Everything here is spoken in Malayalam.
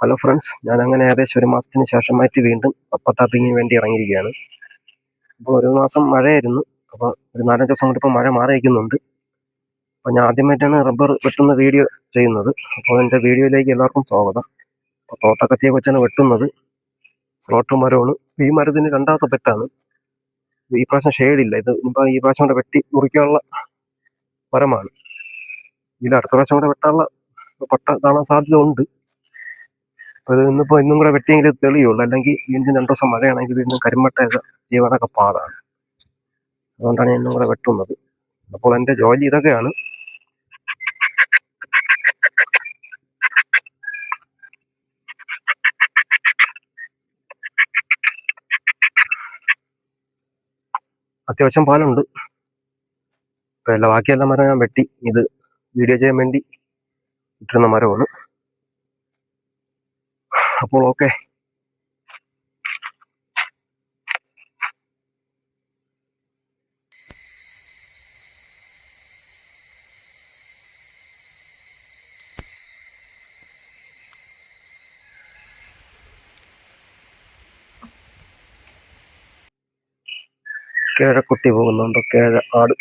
ഹലോ ഫ്രണ്ട്സ്, ഞാൻ അങ്ങനെ ഏകദേശം ഒരു മാസത്തിന് ശേഷമായിട്ട് വീണ്ടും കപ്പ ടാപ്പിങ്ങിന് വേണ്ടി ഇറങ്ങിയിരിക്കുകയാണ്. അപ്പോൾ ഒരു മാസം മഴയായിരുന്നു. അപ്പോൾ ഒരു 4-5 ദിവസം കൊണ്ട് ഇപ്പോൾ മഴ മാറിയിരിക്കുന്നുണ്ട്. അപ്പോൾ ഞാൻ ആദ്യമായിട്ടാണ് റബ്ബർ വെട്ടുന്ന വീഡിയോ ചെയ്യുന്നത്. അപ്പോൾ എൻ്റെ വീഡിയോയിലേക്ക് എല്ലാവർക്കും സ്വാഗതം. അപ്പോൾ തോട്ടക്കത്തിയെ വെച്ചാണ് വെട്ടുന്നത്. സ്ലോട്ടർ മരമാണ്. ഈ മരത്തിന് രണ്ടാമത്തെ പെറ്റാണ്. ഈ പ്രാവശ്യം ഷെയ്ഡില്ല. ഇത് ഇപ്പോൾ ഈ പ്രാവശ്യം കൂടെ വെട്ടി മുറിക്കാനുള്ള മരമാണ്. ഇതിൽ അടുത്ത പ്രാവശ്യം കൂടെ വെട്ടാനുള്ള പട്ട കാണാൻ സാധ്യത ഉണ്ട്. അത് ഇന്നും കൂടെ വെട്ടിയെങ്കിൽ തെളിയുള്ളൂ. അല്ലെങ്കിൽ വീണ്ടും 2 ദിവസം മഴയാണെങ്കിൽ വീണ്ടും കരിമ്പട്ടയൊക്കെ ജീവനൊക്കെ പാടാണ്. അതുകൊണ്ടാണ് ഞാൻ ഇന്നും കൂടെ വെട്ടുന്നത്. അപ്പോൾ എൻ്റെ ജോലി ഇതൊക്കെയാണ്. അത്യാവശ്യം പാലുണ്ട്. ഇപ്പം ബാക്കിയെല്ലാം മരം ഞാൻ വെട്ടി. ഇത് വീഡിയോ ചെയ്യാൻ വേണ്ടി ഇട്ടിരുന്ന മരമാണ്. അപ്പോൾ ഓക്കെ. കേഴക്കുട്ടി പോകുന്നുണ്ട്. കേഴ ആട്.